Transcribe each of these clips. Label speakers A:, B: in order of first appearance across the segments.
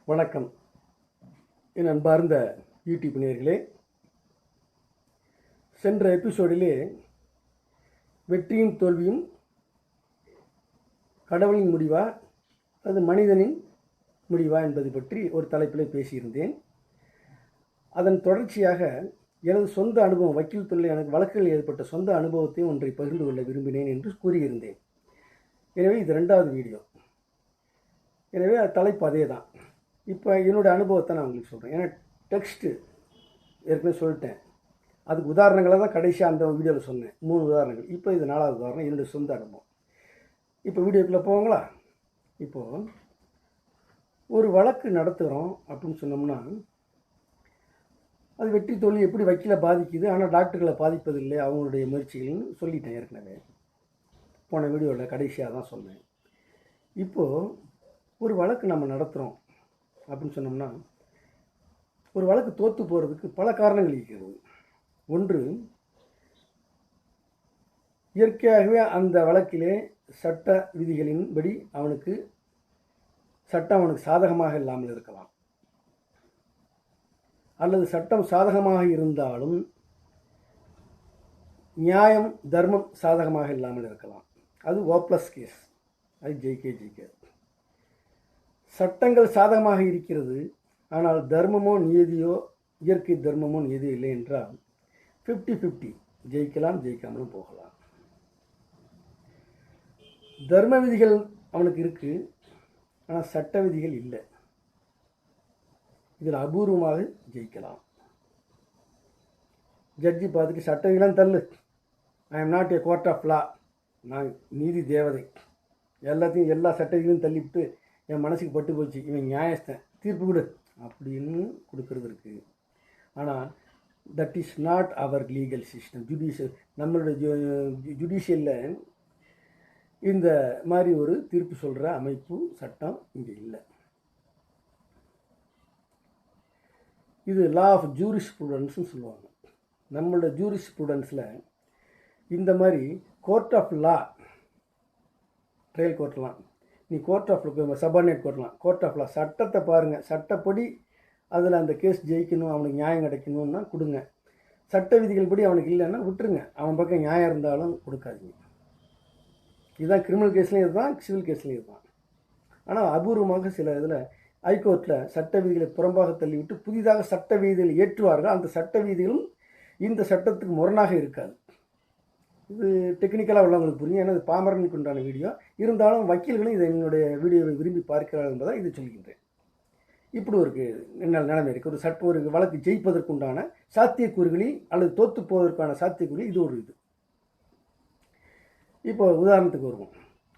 A: வணக்கம். என் அன்பார்ந்த யூடியூப் நேயர்களே, சென்ற எபிசோடிலே வெற்றியும் தோல்வியும் கடவுளின் முடிவா அது மனிதனின் முடிவா என்பது பற்றி ஒரு தலைப்பிலே பேசியிருந்தேன். அதன் தொடர்ச்சியாக எனது சொந்த அனுபவம், வக்கீல் தொழில் எனக்கு வழக்குகளில் ஏற்பட்ட சொந்த அனுபவத்தையும் ஒன்றை பகிர்ந்து கொள்ள விரும்பினேன் என்று கூறியிருந்தேன். எனவே இது 2வது வீடியோ. எனவே தலைப்பு அதே தான். இப்போ என்னோடய அனுபவத்தை நான் உங்களுக்கு சொல்கிறேன். ஏன்னா டெக்ஸ்ட்டு ஏற்கனவே சொல்லிட்டேன். அதுக்கு உதாரணங்களை தான் கடைசியாக அந்த வீடியோவில் சொன்னேன். 3 உதாரணங்கள். இப்போ இது 4வது உதாரணம், என்னுடைய சொந்த அனுபவம். இப்போ வீடியோக்குள்ளே போவாங்களா? இப்போது ஒரு வழக்கு நடத்துகிறோம் அப்படின்னு சொன்னோம்னா, அது வெற்றி தோல்வி எப்படி வக்கீலை பாதிக்குது, ஆனால் டாக்டர்களை பாதிப்பதில்லை அவங்களுடைய முயற்சிகள்னு சொல்லிட்டேன் ஏற்கனவே. போன வீடியோவில் கடைசியாக தான் சொன்னேன். இப்போது ஒரு வழக்கு நம்ம நடத்துகிறோம் அப்படின்னு சொன்னோம்னா, ஒரு வழக்கு தோற்று போகிறதுக்கு பல காரணங்கள் இருக்கிறது. ஒன்று, இயற்கையாகவே அந்த வழக்கிலே சட்ட விதிகளின்படி சட்டம் அவனுக்கு சாதகமாக இல்லாமல் இருக்கலாம். அல்லது சட்டம் சாதகமாக இருந்தாலும் நியாயம் தர்மம் சாதகமாக இல்லாமல் இருக்கலாம். அது ஓப்ளஸ் கேஸ், அது ஜெயிக்க. சட்டங்கள் சாதகமாக இருக்கிறது, ஆனால் தர்மமோ நீதியோ இயற்கை தர்மமோ நீதியோ இல்லை என்றால் 50-50, ஜெயிக்கலாம் ஜெயிக்காமலும் போகலாம். தர்ம விதிகள் அவனுக்கு இருக்குது, ஆனால் சட்ட விதிகள் இல்லை. இதில் அபூர்வமாக ஜெயிக்கலாம். ஜட்ஜி பார்த்துட்டு சட்ட விதிலாம் தள்ளு, I am not a court of law, நான் நீதி தேவதை, எல்லாத்தையும் எல்லா சட்ட விதிகளையும் தள்ளிவிட்டு என் மனசுக்கு பட்டு போச்சு, இவன் நியாயஸ்தன், தீர்ப்பு கொடு அப்படின்னு கொடுக்கறது இருக்குது. ஆனால் that is not our legal system. நம்மளுடைய ஜுடிஷியலில் இந்த மாதிரி ஒரு தீர்ப்பு சொல்கிற அமைப்பு சட்டம் இங்கே இல்லை. இது லா ஆஃப் ஜூரிஸ்ப்ரூடன்ஸ்னு சொல்லுவாங்க. நம்மளோட ஜூரிஸ்ப்ரூடன்ஸில் இந்த மாதிரி கோர்ட் ஆஃப் லா, ட்ரையல் கோர்ட்லாம், நீ கோர்ட் ஆஃப் சபார்டினேட் கோர்ட்லாம், கோர்ட் ஆஃப் லா சட்டத்தை பாருங்கள், சட்டப்படி அதில் அந்த கேஸ் ஜெயிக்கணும், அவனுக்கு நியாயம் கிடைக்கணும்னா கொடுங்க. சட்ட விதிகள் படி அவனுக்கு இல்லைன்னா விட்டுருங்க, அவன் பக்கம் நியாயம் இருந்தாலும் கொடுக்காதீங்க. இதுதான் கிரிமினல் கேஸ்லேயும் இதுதான், சிவில் கேஸ்லேயும் இதுதான். ஆனால் அபூர்வமாக சில இதில் ஹைகோர்ட்டில் சட்ட விதிகளை புறம்பாக தள்ளிவிட்டு புதிதாக சட்ட விதிகளை ஏற்றுவார்கள். அந்த சட்ட விதிகளும் இந்த சட்டத்துக்கு முரணாக இருக்காது. இது டெக்னிக்கலாக உள்ளவங்களுக்கு புரியும், ஏன்னா இது பாமரனுக்கு உண்டான வீடியோ. இருந்தாலும் வக்கீல்களும் இதை என்னுடைய வீடியோவை விரும்பி பார்க்கிறார்கள் என்பதை இது சொல்கின்றேன். இப்படி ஒரு நிலைமை இருக்குது. ஒரு வழக்கு ஜெயிப்பதற்குண்டான சாத்தியக்கூறுகளில் அல்லது தோற்று போவதற்கான சாத்தியக்கூறுகள் இது ஒரு இது. இப்போ உதாரணத்துக்கு வருவோம்.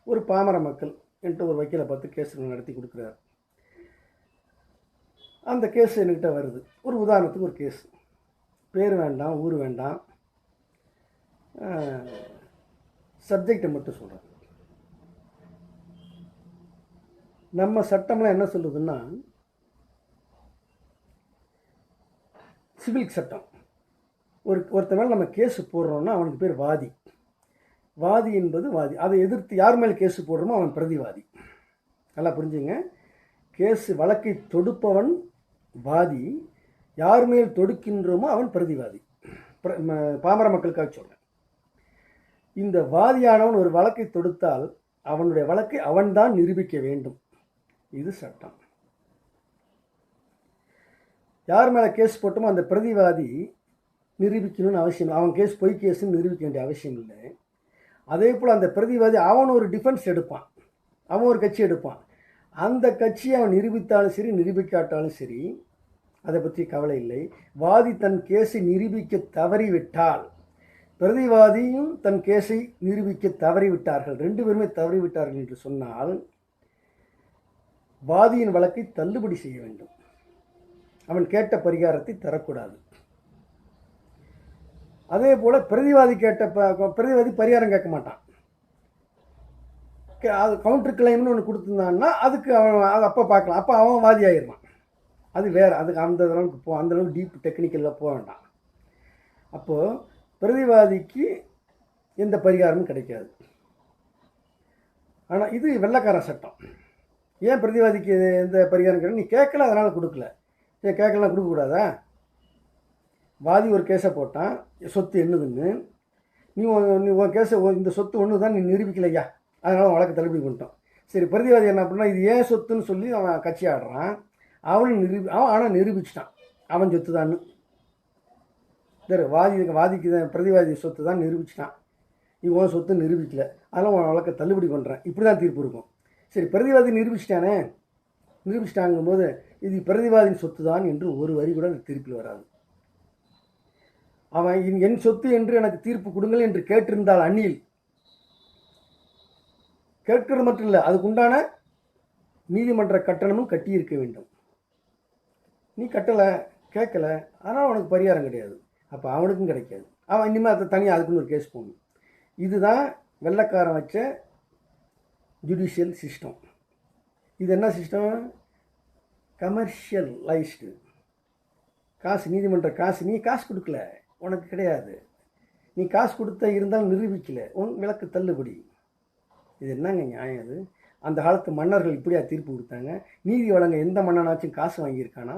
A: ஒரு பாமர மக்கள் என்கிட்ட ஒரு வக்கீலை பார்த்து கேஸ் நடத்தி கொடுக்குறாரு. அந்த கேஸ் என்கிட்ட வருது. ஒரு உதாரணத்துக்கு ஒரு கேஸ், பேர் வேண்டாம், ஊர் வேண்டாம், சப்ஜெக்டை மட்டும் சொல்கிறேன். நம்ம சட்டம்லாம் என்ன சொல்லுதுன்னா, சிவில் சட்டம், ஒருத்த மேலே நம்ம கேஸு போடுறோம்னா அவனுக்கு பேர் வாதி. வாதி என்பது வாதி, அதை எதிர்த்து யார் மேலே கேஸு போடுறோமோ அவன் பிரதிவாதி. நல்லா புரிஞ்சுங்க. கேஸு வழக்கை தொடுப்பவன் வாதி, யார் மேல் தொடுக்கின்றோமோ அவன் பிரதிவாதி. பாமர மக்களுக்காக சொல்கிறேன். இந்த வாதியானவன் ஒரு வழக்கை தொடுத்தால் அவனுடைய வழக்கை அவன்தான் நிரூபிக்க வேண்டும். இது சட்டம். யார் மேலே கேஸ் போட்டோமோ அந்த பிரதிவாதி நிரூபிக்கணும்னு அவசியம் இல்லை. அவன் கேஸ் பொய் கேஸுன்னு நிரூபிக்க வேண்டிய அவசியம் இல்லை. அதே போல் அந்த பிரதிவாதி அவன் ஒரு டிஃபென்ஸ் எடுப்பான், அவன் ஒரு கட்சி எடுப்பான். அந்த கட்சியை அவன் நிரூபித்தாலும் சரி நிரூபிக்காட்டாலும் சரி அதை பற்றி கவலை இல்லை. வாதி தன் கேஸை நிரூபிக்க தவறிவிட்டால், பிரதிவாதியும் தன் கேஸை நிரூபிக்க தவறிவிட்டார்கள், 2 பேருமே தவறிவிட்டார்கள் என்று சொன்னால் வாதியின் வழக்கை தள்ளுபடி செய்ய வேண்டும். அவன் கேட்ட பரிகாரத்தை தரக்கூடாது. அதே போல் பிரதிவாதி பரிகாரம் கேட்க மாட்டான். அது கவுண்டர் கிளைம்னு ஒன்று கொடுத்துருந்தான்னா அதுக்கு அவன் அப்போ பார்க்கலாம், அப்போ அவன் வாதி ஆகிடுவான். அது வேறு, அதுக்கு அந்தளவுக்கு டீப் டெக்னிக்கலில் போக வேண்டாம். அப்போது பிரதிவாதிக்கு எந்த பரிகாரமும் கிடைக்காது. ஆனால் இது வெள்ளைக்கார சட்டம். ஏன் பிரதிவாதிக்கு எந்த பரிகாரம் கேட்க நீ கேட்கல அதனால் கொடுக்கல. ஏன் கேட்கலாம் கொடுக்கக்கூடாதா? வாதி ஒரு கேஸை போட்டான் சொத்து என்னதுன்னு. நீ உன் கேஸை இந்த சொத்து ஒன்று தான் நீ நிரூபிக்கலையா, அதனால் வழக்கு தள்ளுபடி பண்ணிட்டோம். சரி, பிரதிவாதி என்ன பண்ணால் இது ஏன் சொத்துன்னு சொல்லி அவன் கட்சி ஆடுறான். அவன் ஆனால் நிரூபிச்சிட்டான் அவன் சொத்து தான்னு. சரி, வாதிக்கு தான் பிரதிவாதி சொத்து தான் நிரூபிச்சிட்டான். இவன் சொத்து நிரூபிக்கல, அதெல்லாம் உன் வழக்கை தள்ளுபடி பண்ணுறேன். இப்படி தான் தீர்ப்பு இருக்கும். சரி, பிரதிவாதி நிரூபிச்சிட்டாங்கும் போது இது பிரதிவாதியின் சொத்து தான் என்று ஒரு வரி கூட தீர்ப்பில் வராது. அவன் என் சொத்து என்று எனக்கு தீர்ப்பு கொடுங்கள் என்று கேட்டிருந்தால் அந்நியில் கேட்கிறது மட்டும் இல்லை, அதுக்குண்டான நீதிமன்ற கட்டணமும் கட்டியிருக்க வேண்டும். நீ கட்டலை, கேட்கல, அதனால் அவனுக்கு பரிகாரம் கிடையாது. அப்போ அவனுக்கும் கிடைக்காது. அவன் இனிமேல் அதை தனியாக அதுக்குன்னு ஒரு கேஸ் போகணும். இதுதான் வெள்ளைக்காரன் வச்ச ஜுடிஷியல் சிஸ்டம். இது என்ன சிஸ்டம்? கமர்ஷியலைஸ்டு. காசு, நீதிமன்ற காசு, நீ காசு கொடுக்கல, உனக்கு கிடையாது. நீ காசு கொடுத்த இருந்தாலும் நிரூபிக்கலை, உன் விளக்கு தள்ளுபடி. இது என்னங்க நியாயம்? அது அந்த காலத்து மன்னர்கள் இப்படியா தீர்ப்பு கொடுத்தாங்க? நீதி வழங்க எந்த மன்னனாச்சும் காசு வாங்கியிருக்கானா?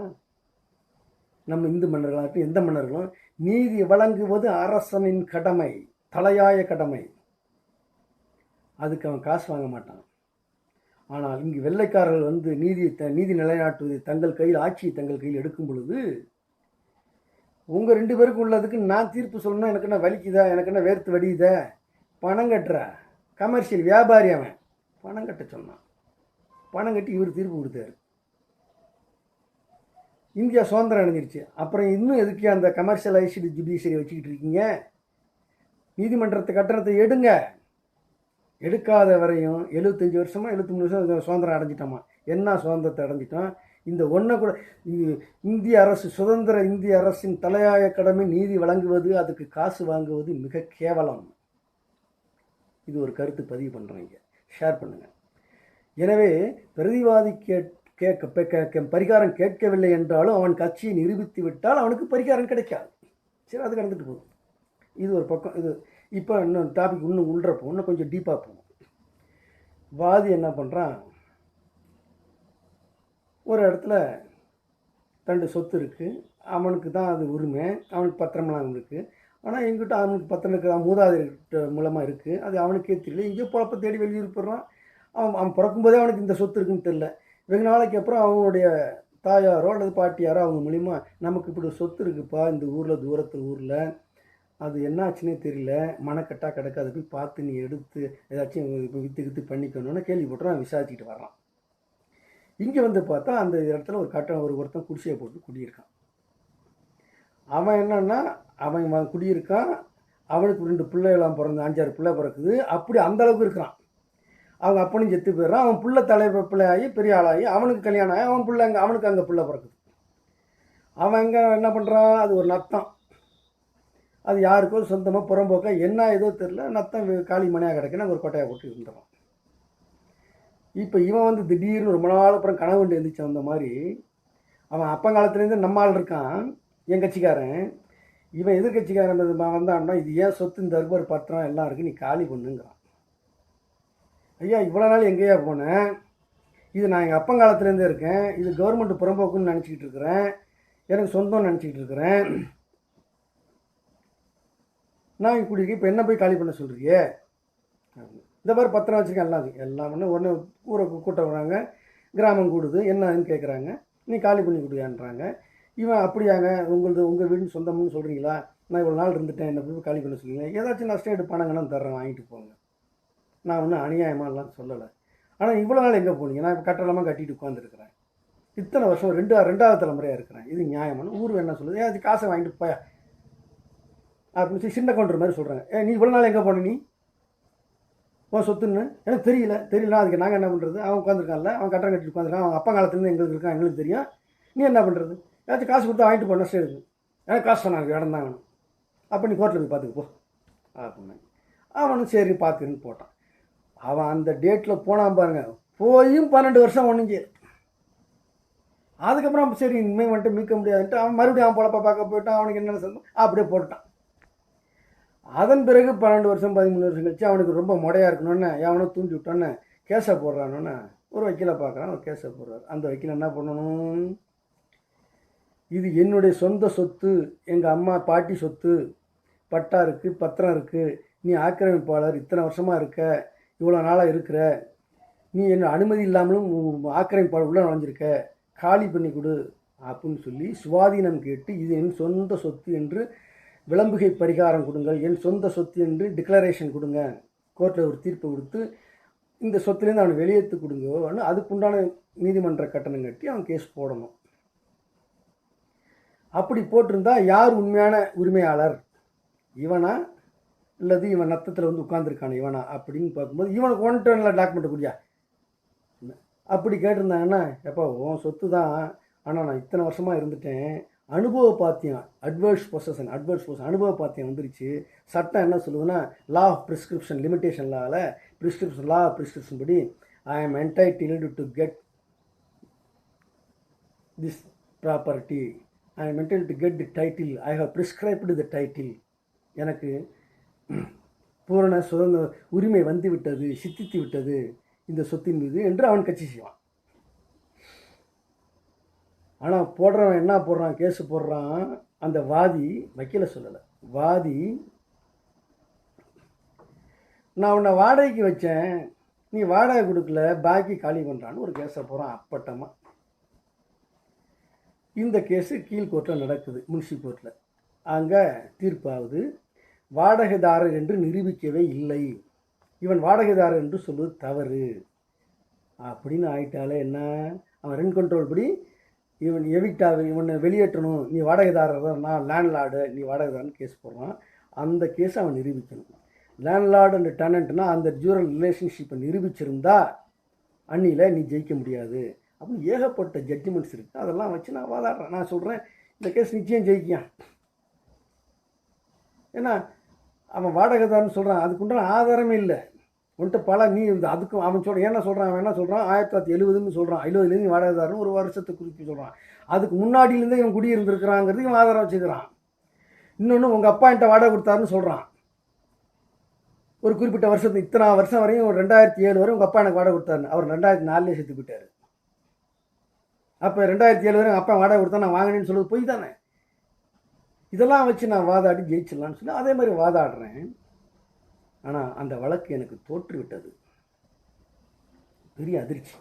A: நம்ம இந்து மன்னர்களாகட்டும் எந்த மன்னர்களும் நீதி வழங்குவது அரசனின் கடமை, தலையாய கடமை. அதுக்கு அவன் காசு வாங்க மாட்டான். ஆனால் இங்கு வெள்ளைக்காரர்கள் வந்து நீதி நிலைநாட்டுவதை தங்கள் கையில், ஆட்சியை தங்கள் கையில் எடுக்கும் பொழுது உங்கள் 2 பேருக்கும் உள்ளதுக்கு நான் தீர்ப்பு சொல்லணும். எனக்கு என்ன வலிக்குதா, எனக்கு என்ன வேர்த்து வடியுதா? பணம் கட்டுற கமர்ஷியல் வியாபாரி அவன் பணம் கட்ட சொன்னான். பணம் கட்டி இவர் தீர்ப்பு கொடுத்தாரு. இந்தியா சுதந்திரம் அடைஞ்சிருச்சு. அப்புறம் இன்னும் எதுக்கு அந்த கமர்ஷியலைஸ்டு ஜுடிஷியரி வச்சுக்கிட்டு இருக்கீங்க? நீதிமன்றத்தை கட்டணத்தை எடுங்க. எடுக்காத வரையும் 75 வருஷமா 73 வருஷம் சுதந்திரம் அடைஞ்சிட்டோமா? என்ன சுதந்திரத்தை அடைஞ்சிட்டோம்? இந்த ஒன்றை கூட இந்திய அரசு, சுதந்திர இந்திய அரசின் தலையாய கடமை நீதி வழங்குவது, அதுக்கு காசு வாங்குவது மிக கேவலம். இது ஒரு கருத்து பதிவு பண்ணுறீங்க, ஷேர் பண்ணுங்கள். எனவே பிரதிவாதி பரிகாரம் கேட்கவில்லை என்றாலும் அவன் கட்சியை நிரூபித்து விட்டால் அவனுக்கு பரிகாரம் கிடைக்காது. சரி, அது கடந்துட்டு போகும். இது ஒரு பக்கம். இது இப்போ இன்னும் டாபிக் இன்னும் உள்றப்போ இன்னும் கொஞ்சம் டீப்பாக போகும். வாதி என்ன பண்ணுறான்? ஒரு இடத்துல தண்டு சொத்து இருக்குது, அவனுக்கு தான் அது உரிமை, அவனுக்கு பத்திரமெல்லாம் இருக்குது. ஆனால் எங்கிட்ட அவனுக்கு பத்திரம் இருக்குது, மூதாதையர்கிட்ட மூலமாக இருக்குது, அது அவனுக்கே தெரியல. எங்கேயோ குழப்ப தேடி வெளியூர் போடுறான். அவன் பிறக்கும்போதே அவனுக்கு இந்த சொத்து இருக்குன்னு தெரியல. வெகு நாளைக்கு அப்புறம் அவனுடைய தாயாரோ அல்லது பாட்டியாரோ அவங்க மூலிமா நமக்கு இப்படி சொத்து இருக்குப்பா இந்த ஊரில், ஊரில் அது என்னாச்சுன்னே தெரியல, மனக்கட்டாக கிடக்கு, அதை போய் பார்த்து நீ எடுத்து ஏதாச்சும் இப்போ விற்று பண்ணிக்கணும்னு கேள்விப்பட்டு விசாரிச்சுட்டு வர்றான். இங்கே வந்து பார்த்தா அந்த இடத்துல ஒருத்தன் குடிசையை போட்டு குடியிருக்கான். அவன் என்னன்னா அவன் குடியிருக்கான். அவனுக்கு 2 பிள்ளைகளாம் பிறந்து 5-6 பிள்ளை பிறக்குது. அப்படி அந்த அளவுக்கு இருக்கிறான். அவங்க அப்பனும் செத்து போயிடுறான். அவன் பிள்ளை பிள்ளையாகி பெரிய ஆளாகி அவனுக்கு கல்யாணம் ஆகி அவன் பிள்ளை அவனுக்கு அங்கே பிள்ளை பிறக்குது. அவன் அங்கே என்ன பண்ணுறான்? அது ஒரு நத்தம். அது யாருக்கோ சொந்தமாக புறம்போக்க என்ன ஏதோ தெரில, நத்தம் காலி மணியாக கிடக்குன்னு ஒரு கொட்டையை போட்டு இருந்துறான். இப்போ இவன் வந்து திடீர்னு ரொம்ப நாள் அப்புறம் கனவு கொண்டு எழுந்திரிச்சு வந்த மாதிரி அவன் அப்பங்காலத்துலேருந்து நம்ம ஆள் இருக்கான், என் கட்சிக்காரன். இவன் எதிர்கட்சிக்காரன் வந்தான்னா இது ஏன் சொத்து, இந்த அறுபர் பத்திரம் எல்லாம் இருக்குது, நீ காலி பண்ணுங்கிறான். ஐயா, இவ்வளோ நாள் எங்கேயா போனேன்? இது நான் எங்கள் அப்பங்காலத்துலேருந்தே இருக்கேன், இது கவர்மெண்ட் புறம்போக்குன்னு நினச்சிக்கிட்டு இருக்கிறேன், எனக்கு சொந்தம்னு நினச்சிக்கிட்டு இருக்கிறேன். நான் குடிக்க இப்போ என்ன போய் காலி பண்ண சொல்கிறியே? இந்த மாதிரி பத்திரம் வச்சுருக்கேன் எல்லாம் பண்ண உடனே ஊரை கூட்டம் வராங்க, கிராமம் கூடுது, என்னன்னு கேட்குறாங்க. நீ காலி பண்ணி கொடுயான்றாங்க. இவன் அப்படியாங்க, உங்கள் வீடுன்னு சொந்தம்னு சொல்கிறீங்களா? நான் இவ்வளோ நாள் இருந்துட்டேன், என்ன போய் காலி பண்ண சொல்லுவீங்க, ஏதாச்சும் நஷ்டம் எடுப்பானாங்கன்னா தர்றேன், வாங்கிட்டு போங்க. நான் ஒன்றும் அநியாயமாலாம் சொல்லலை. ஆனால் இவ்வளோ நாள் எங்கே போனீங்க? நான் இப்போ கட்டணமாக கட்டிட்டு உட்காந்துருக்குறேன், இத்தனை வருஷம் 2வது தலைமுறையாக இருக்கிறேன், இது நியாயமான? ஊர் என்ன சொல்லுது? அது காசை வாங்கிட்டு போயா அப்படின்னு சொல்லி சின்ன கவுண்டர் மாதிரி சொல்கிறாங்க. நீ இவ்வளோ நாள் எங்கே போன? நீ உன் சொத்துன்னு எனக்கு தெரியல, அதுக்கு நாங்கள் என்ன பண்ணுறது? அவன் உட்காந்துருக்கான்ல, அவன் கட்டணம் கட்டிட்டு உட்காந்துருக்கான், அவன் அப்பா காலத்துலேருந்து எங்களுக்கு இருக்கான், எங்களுக்கு தெரியும், நீ என்ன பண்ணுறது? ஏதாச்சும் காசு கொடுத்தா வாங்கிட்டு போன நஷ்டம் இருக்குது, எனக்கு காசு சொன்னாங்க, இடம் தான் வேணும், அப்போ நீ கோர்ட்டில் போய் பார்த்துக்கு போ அப்படின்னாங்க. அவனும் சரி பார்த்துன்னு போட்டான். அவன் அந்த டேட்டில் போனான் பாருங்க, போயும் 12 வருஷம் ஒன்றும் செய்யல. அதுக்கப்புறம் சரி இனிமேல் வந்துட்டு மீட்க முடியாதுன்ட்டு அவன் மறுபடியும் அவன் பொழப்ப பார்க்க போயிட்டான். அவனுக்கு என்னென்ன சொல்லணும் அப்படியே போட்டான். அதன் பிறகு 12 வருஷம் 13 வருஷம் கழிச்சு அவனுக்கு ரொம்ப முடையாக இருக்கணும்னு எவனோ தூண்டி விட்டோன்னு கேஸை போடுறானோன்னு ஒரு வக்கீலை பார்க்குறான், ஒரு கேஸை போடுறார். அந்த வக்கீல் என்ன பண்ணணும், இது என்னுடைய சொந்த சொத்து, எங்கள் அம்மா பாட்டி சொத்து, பட்டா இருக்குது, பத்திரம் இருக்குது, நீ ஆக்கிரமிப்பாளர், இத்தனை வருஷமாக இருக்க, இவ்வளோ நாளாக இருக்கிற, நீ என்ன அனுமதி இல்லாமலும் ஆக்கிரமிப்பாளர் உள்ளே நுழைஞ்சிருக்க, காலி பண்ணி கொடு அப்படின்னு சொல்லி சுவாதீனம் கேட்டு, இது என் சொந்த சொத்து என்று விளம்புகை பரிகாரம் கொடுங்கள், என் சொந்த சொத்து என்று டிக்ளரேஷன் கொடுங்க, கோர்ட்டில் ஒரு தீர்ப்பு கொடுத்து இந்த சொத்துலேருந்து அவனை வெளியேற்று கொடுங்க, அதுக்குண்டான நீதிமன்ற கட்டணம் கட்டி அவன் கேஸ் போடணும். அப்படி போட்டிருந்தா யார் உண்மையான உரிமையாளர், இவனா இல்லது இவன் நத்தத்தில் வந்து உட்காந்துருக்கான இவனா அப்படின்னு பார்க்கும்போது இவனுக்கு ஒன்ட்டு நல்லா டாக்குமெண்ட் கொடுயா அப்படி கேட்டிருந்தாங்கன்னா, எப்போ உன் சொத்து தான், ஆனால் நான் இத்தனை வருஷமாக இருந்துட்டேன், அனுபவ பாத்தியம், அட்வர்ஸ் பொசஷன் அனுபவ பாத்தியம் வந்துருச்சு. சட்டம் என்ன சொல்லுதுன்னா, லா ஆஃப் ப்ரிஸ்கிரிப்ஷன் லிமிட்டேஷன் லாவில் லா ஆஃப் ப்ரிஸ்கிரிப்ஷன் படி I am entitled to get this property, ஐ am entitled to get the title, I have prescribed the title, எனக்கு பூரண சுதந்திர உரிமை வந்து விட்டது, சித்தித்து விட்டது இந்த சொத்தின் மீது என்று அவன் கட்சி செய்வான். ஆனால் போடுறவன் என்ன போடுறான், கேஸு போடுறான், அந்த வாதி வக்கீல சொல்லலை, வாதி நான் உன்னை வாடகைக்கு வச்சேன், நீ வாடகை கொடுக்கல, பாக்கி காலி பண்ணுறான்னு ஒரு கேஸை போகிறான் அப்பட்டமாக. இந்த கேஸு கீழ்கோர்ட்டில் நடக்குது, முனிசிபல் கோர்ட்டில். அங்கே தீர்ப்பாவது வாடகைதாரர் என்று நிரூபிக்கவே இல்லை, இவன் வாடகைதாரர் என்று சொல்வது தவறு அப்படின்னு ஆயிட்டாலே என்ன, அவன் ரெண்ட் கண்ட்ரோல் படி இவன் இவனை வெளியேற்றணும், நீ வாடகைதாரர் தான், நான் லேண்ட்லார்டு, நீ வாடகைதாரன்னு கேஸ் போடுறான். அந்த கேஸை அவன் நிரூபிக்கணும். லேண்ட்லார்டு அண்ட் டெனண்ட்னா அந்த ஜூரல் ரிலேஷன்ஷிப்பை நிரூபிச்சிருந்தா அன்னியில் நீ ஜெயிக்க முடியாது அப்படின்னு ஏகப்பட்ட ஜட்ஜ்மெண்ட்ஸ் இருக்குது. அதெல்லாம் வச்சு நான் வாதாடுறேன். நான் சொல்கிறேன் இந்த கேஸ் நிச்சயம் ஜெயிக்கான். ஏன்னா அவன் வாடகைதாரன்னு சொல்கிறான், அதுக்குண்டான ஆதாரமே இல்லை உன்ட்டு பல நீ அதுக்கும் அவன் சொல்கிறான். என்ன சொல்கிறான், அவன் என்ன சொல்கிறான், 1970 சொல்கிறான், 70 வாடகைதாரன்னு ஒரு வருஷத்தை குறித்து சொல்கிறான். அதுக்கு முன்னாடியிலேருந்து இவன் குடியிருந்துருக்கிறாங்கிறது இவன் ஆதாரம் வச்சுக்கிறான். இன்னொன்று உங்கள் அப்பா என்கிட்ட வாடகை கொடுத்தாருன்னு சொல்கிறான். ஒரு குறிப்பிட்ட வருஷத்துக்கு இத்தனை வருஷம் வரையும், ஒரு 2007 வரை உங்கள் அப்பா எனக்கு வாடகை கொடுத்தாருன்னு. அவர் 2004 செத்து போயிட்டார். அப்போ 2007 வரை அப்பா வாடகை கொடுத்தா நான் வாங்கினேன்னு சொல்லுவது பொய் தானே. இதெல்லாம் வச்சு நான் வாதாடி ஜெயிச்சிடலான்னு சொல்லி அதே மாதிரி வாதாடுறேன். ஆனால் அந்த வழக்கு எனக்கு தோற்றுவிட்டது. பெரிய அதிர்ச்சி.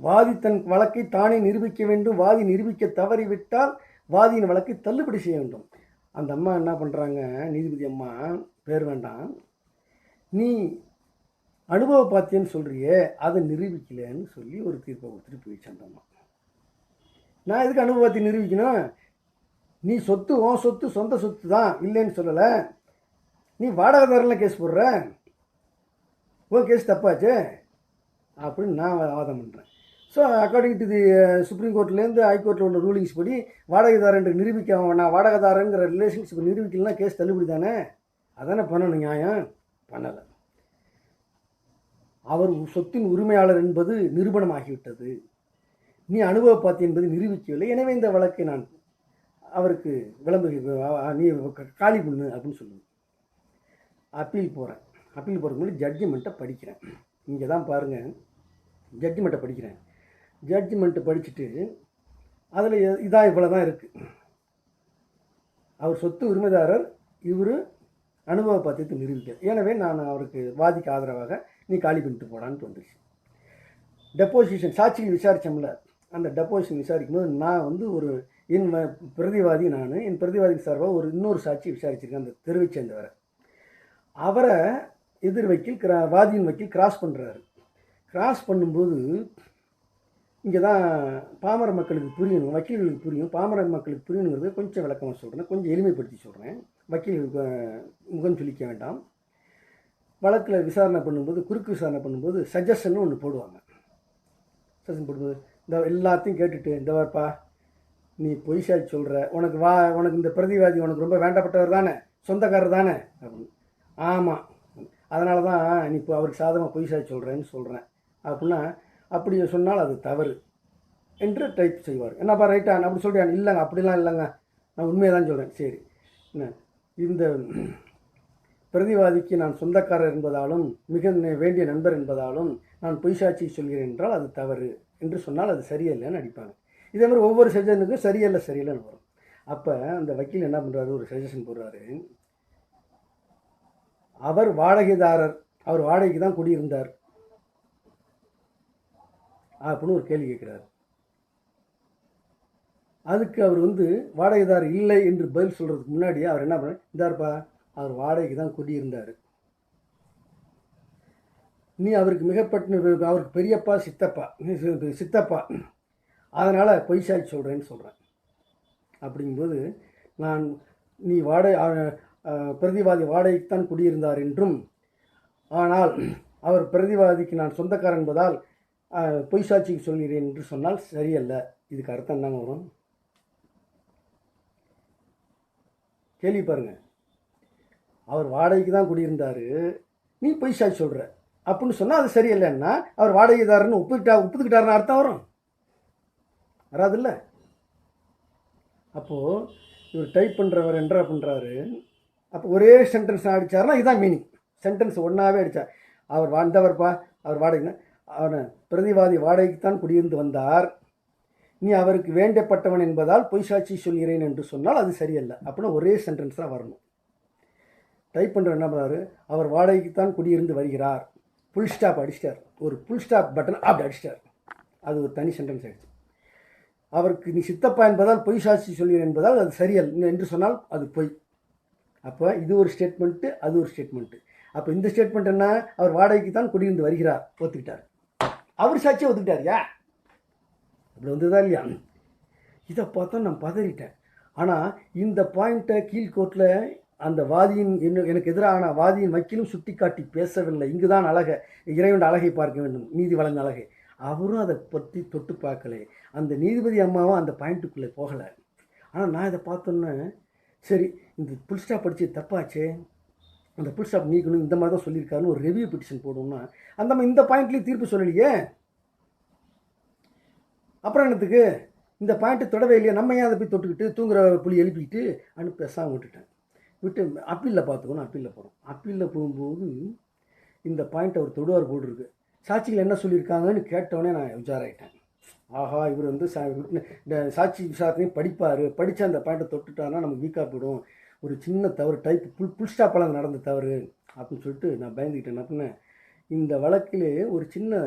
A: வாதி தன் வழக்கை தானே நிரூபிக்க வேண்டும், வாதி நிரூபிக்க தவறிவிட்டால் வாதியின் வழக்கை தள்ளுபடி செய்ய வேண்டும். அந்த அம்மா என்ன பண்ணுறாங்க, நீதிபதி அம்மா, பேர் வேண்டாம், நீ அனுபவ பாத்தியன்னு சொல்கிறியே அதை நிரூபிக்கலன்னு சொல்லி ஒரு தீர்ப்பை கொடுத்துட்டு போயிடுச்சு அந்த அம்மா. நான் எதுக்கு அனுபவத்தை நிரூபிக்கணும், நீ சொத்து உன் சொத்து சொந்த சொத்து தான், இல்லைன்னு சொல்லலை, நீ வாடகைதாரில் கேஸ் போடுற, உன் கேஸ் தப்பாச்சு அப்படின்னு நான் வாதம் பண்ணுறேன். So according to the supreme கோர்ட்லேருந்து ஹைகோர்ட்டில் உள்ள ரூலிங்ஸ் படி வாடகைதாரன் நிரூபிக்க, நான் வாடகைதாரங்கிற ரிலேஷன்ஷிப் நிரூபிக்கலாம் கேஸ் தள்ளுபடி தானே, அதானே பண்ணணும், நியாயம் பண்ணலை. அவர் சொத்தின் உரிமையாளர் என்பது நிரூபணமாகிவிட்டது, நீ அனுபவ பாத்தி என்பது நிரூபிக்கவில்லை, எனவே இந்த வழக்கை நான் அவருக்கு நீ காலி பண்ணு அப்படின்னு சொல்லுவேன். அப்பீல் போகிறேன். அப்பீல் போகிறதுக்கு முன்னாடி ஜட்ஜ்மெண்ட்டை படிக்கிறேன். இங்கே தான் பாருங்கள், ஜட்ஜ்மெண்ட்டை படிக்கிறேன். ஜட்ஜ்மெண்ட்டை படிச்சுட்டு அதில் இதான் இவ்வளோ தான் இருக்குது. அவர் சொத்து உரிமைதாரர், இவர் அனுபவ பாத்தியத்தை நிரூபிக்க, எனவே நான் அவருக்கு வாதிக்கு ஆதரவாக நீ காலி பண்ணிட்டு போடான்னு வந்துருச்சு. டெப்போசிஷன் சாட்சிகள் விசாரித்தோம்ல, அந்த டெப்போசிஷன் விசாரிக்கும் போது நான் வந்து ஒரு என் பிரதிவாதி, நான் என் பிரதிவாதிக்கு சார்பாக ஒரு இன்னொரு சாட்சி விசாரிச்சிருக்கேன், அந்த தெருவை சேர்ந்தவரை. அவரை எதிர் வக்கீல் வாதியின் வக்கீல் கிராஸ் பண்ணுறாரு. கிராஸ் பண்ணும்போது இங்கே தான் பாமர மக்களுக்கு புரியணும், வக்கீல்களுக்கு புரியும், பாமர மக்களுக்கு புரியணுங்கிறது கொஞ்சம் விளக்கமாக சொல்கிறேன், கொஞ்சம் எளிமைப்படுத்தி சொல்கிறேன், வக்கீல்களுக்கு முகம் சொல்லிக்க வேண்டாம். வழக்கில் விசாரணை பண்ணும்போது, குறுக்கு விசாரணை பண்ணும்போது சஜஷன் ஒன்று போடுவாங்க. சஜஷன் போடும்போது இந்த எல்லாத்தையும் கேட்டுட்டு, இந்த வார்ப்பா நீ பொய் சாட்சி சொல்கிற, உனக்கு இந்த பிரதிவாதி உனக்கு ரொம்ப வேண்டப்பட்டவர் தானே, சொந்தக்காரர் தானே அப்படின்னு. ஆமாம், அதனால தான் நீ இப்போ அவருக்கு சாதகமாக பொய் சாட்சி சொல்கிறேன்னு சொல்கிறேன் அப்படின்னா, அப்படி சொன்னால் அது தவறு என்று டைப் செய்வார். என்னப்பா ரைட்டா அப்படி சொல்கிறேன், இல்லைங்க அப்படிலாம் இல்லைங்க, நான் உண்மையை தான் சொல்கிறேன். சரி, என்ன இந்த பிரதிவாதிக்கு நான் சொந்தக்காரர் என்பதாலும் மிக வேண்டிய நண்பர் என்பதாலும் நான் பொய் சாட்சி சொல்கிறேன் என்றால் அது தவறு என்று சொன்னால் அது சரியில்லைன்னு அடிப்பாங்க. இதே மாதிரி ஒவ்வொரு சஜஷனுக்கும் சரியில்லைன்னு வரும். அப்போ அந்த வக்கீல் என்ன பண்ணுறாரு, ஒரு சஜஷன் போடுறாரு. அவர் வாடகைதாரர், அவர் வாடகைக்கு தான் குடியிருந்தார் அப்படின்னு ஒரு கேள்வி கேட்குறாரு. அதுக்கு அவர் வாடகைதாரர் இல்லை என்று பதில் சொல்கிறதுக்கு முன்னாடி அவர் என்ன பண்ண, இந்தாருப்பா அவர் வாடகைக்கு தான் குடியிருந்தார், நீ அவருக்கு மிகப்பட்ட அவருக்கு பெரியப்பா சித்தப்பா அதனால் பொய் சாட்சி சொல்கிறேன்னு சொல்கிறேன். அப்படிங்கும்போது நீ பிரதிவாதி வாடகைக்கு தான் குடியிருந்தார் என்றும், ஆனால் அவர் பிரதிவாதிக்கு நான் சொந்தக்காரன் என்பதால் பொய் சாட்சிக்கு சொல்கிறேன் என்று சொன்னால் சரியல்ல. இதுக்கு அர்த்தம் என்னங்க வரும்? கேள்வி பாருங்க. அவர் வாடகைக்கு தான் குடியிருந்தார், நீ பொய் சாட்சி சொல்கிற அப்படின்னு சொன்னால் அது சரியில்லைன்னா அவர் வாடகைதாரன்னு ஒப்புக்கிட்டாருன்னு அர்த்தம் வரும், வராதுல்ல? அப்போது இவர் டைப் பண்ணுறவர் என்ன பண்ணுறாரு, அப்போ ஒரே சென்டென்ஸ் அடித்தார்னா இதுதான் மீனிங். சென்டென்ஸ் ஒன்றாவே அடித்தார். அவர் வந்தவர்ப்பா அவர் வாடகைன்னா, அவனை பிரதிவாதி வாடகைக்குத்தான் குடியிருந்து வந்தார், நீ அவருக்கு வேண்டப்பட்டவன் என்பதால் பொய் சாட்சி சொல்கிறேன் என்று சொன்னால் அது சரியல்ல அப்படின்னா ஒரே சென்டென்ஸ் தான் வரணும். டைப் பண்ணுற என்ன பண்ணுறாரு, அவர் வாடகைக்குத்தான் குடியிருந்து வருகிறார், ஃபுல் ஸ்டாப் அடிச்சிட்டார், ஒரு ஃபுல் ஸ்டாப் பட்டன் அப்படி அடிச்சிட்டார், அது ஒரு தனி சென்டென்ஸ் ஆகிடுச்சு. அவருக்கு நீ சித்தப்பா என்பதால் பொய் சாட்சி சொல்கிறேன் என்பதால் அது சரியல்ல என்று சொன்னால் அது பொய். அப்போ இது ஒரு ஸ்டேட்மெண்ட்டு, அது ஒரு ஸ்டேட்மெண்ட்டு. அப்போ இந்த ஸ்டேட்மெண்ட் என்ன, அவர் வாடகைக்கு தான் குடியிருந்து வருகிறார் ஒத்துக்கிட்டார், அவர் சாட்சியை ஒத்துக்கிட்டார். அப்படி வந்ததா இல்லையா? இதை பார்த்தா நான் பதறிட்டேன். ஆனால் இந்த பாயிண்ட்டை கீழ்கோர்ட்டில் அந்த வாதியின் எனக்கு எதிரான வாதியின் வக்கீலும் சுட்டி காட்டி பேசவில்லை. இங்கு தான் இறைவன் அழகை பார்க்க வேண்டும், நீதி வழங்க அழகை. அவரும் அதை பற்றி தொட்டு பார்க்கல. அந்த நீதிபதி அம்மாவும் அந்த பாயிண்ட்டுக்குள்ளே போகலை. ஆனால் நான் இதை பார்த்தோன்னே சரி, இந்த புல் ஸ்டாப் படித்து தப்பாச்சே, அந்த புல் ஸ்டாப் நீக்கணும், இந்த மாதிரி தான் சொல்லியிருக்காருன்னு ஒரு ரெவியூ பெட்டிஷன் போடணும்னா அந்த மாதிரி இந்த பாயிண்ட்லேயும் தீர்ப்பு சொல்லலையே, அப்புறம் என்னத்துக்கு இந்த பாயிண்ட்டு தொடவே இல்லையா, நம்ம ஏன் அதை போய் தொட்டுக்கிட்டு தூங்குற புள்ளி எழுப்பிக்கிட்டு அனுப்பி பேசாமல் விட்டு அப்பீலில் பார்த்துக்கணும். அப்பீலில் போகிறோம். அப்பீலில் போகும்போது இந்த பாயிண்ட் அவர் தொடுவார் போட்டிருக்கு. சாட்சிகள் என்ன சொல்லியிருக்காங்கன்னு கேட்டவொடனே நான் உஜாராயிட்டேன். ஆஹா, இவர் சாட்சி விசாரணையும் படித்த அந்த பாயிண்ட்டை தொட்டுட்டாருன்னா நமக்கு வீக்காக போயிடும், ஒரு சின்ன தவறு டைப் புல் ஸ்டாப்பெல்லாம் நடந்த தவறு அப்படின்னு சொல்லிட்டு நான் பயந்துக்கிட்டேன். அப்படின்னா இந்த வழக்கிலே ஒரு சின்ன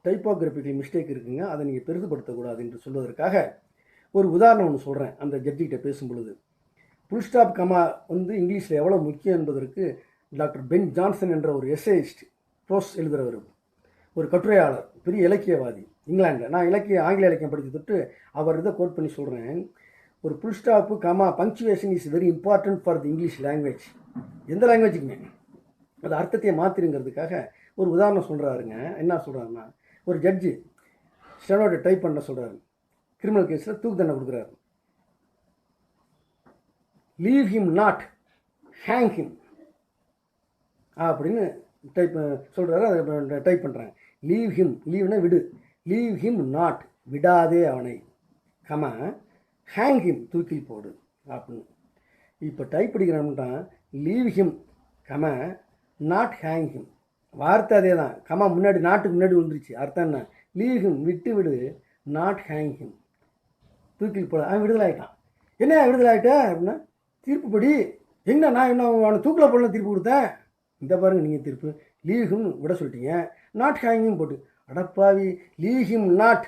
A: டைப்போகிராஃபிக்கல் மிஸ்டேக் இருக்குங்க, அதை நீங்கள் பெருசுப்படுத்தக்கூடாது என்று சொல்வதற்காக ஒரு உதாரணம் ஒன்று சொல்கிறேன். அந்த ஜட்ஜிகிட்ட பேசும்பொழுது புல் ஸ்டாப் கமா இங்கிலீஷில் எவ்வளோ முக்கியம் என்பதற்கு டாக்டர் பென் ஜான்சன் என்ற ஒரு எஸ்ஏயிஸ்ட், ப்ரோஸ் எழுதுகிறவர், ஒரு கட்டுரையாளர், பெரிய இலக்கியவாதி இங்கிலாண்டில். நான் ஆங்கில இலக்கியம் படித்து தொட்டு அவர் இதை கோட் பண்ணி சொல்கிறேன். ஒரு full stop comma punctuation is very important for the English language. எந்த லாங்குவேஜுக்குமே அது அர்த்தத்தை மாற்றிருங்கிறதுக்காக ஒரு உதாரணம் சொல்கிறாருங்க. என்ன சொல்கிறாருன்னா, ஒரு ஜட்ஜி ஸ்டெனோட டைப் பண்ண சொல்கிறாரு, கிரிமினல் கேஸில் தூக்கு தண்டனை கொடுக்குறாரு. Leave him not hang him அப்படின்னு டைப் சொல்கிறாரு. அதை டைப் பண்ணுறாங்க. லீவ் ஹிம், லீவ்னா விடு, லீவ் ஹிம் நாட் விடாதே அவனை, கமா ஹேங் ஹிம் தூக்கில் போடு அப்படின்னு. இப்போ டைப் படிக்கிறான்ட்டா leave him comma not hang him, வார்த்தை அதே தான், கமா முன்னாடி நாட்டுக்கு முன்னாடி வந்துருச்சு. அர்த்தம் என்ன, லீவ் ஹிம் விட்டு விடு, நாட் ஹேங் ஹிம் தூக்கில் போட. அவன் விடுதலை ஆகிட்டான். என்ன விடுதலை ஆகிட்ட அப்படின்னா, தீர்ப்பு படி என்ன நான் என்ன அவனை தூக்கில் போடலாம் தீர்ப்பு கொடுத்தேன். இந்த பாருங்கள் நீங்கள் தீர்ப்பு, லீவ் ஹிம் விட சொல்லிட்டீங்க, நாட் ஹேங்கிங் போட்டு. அடப்பாவி, லீவ் ஹிம் நாட்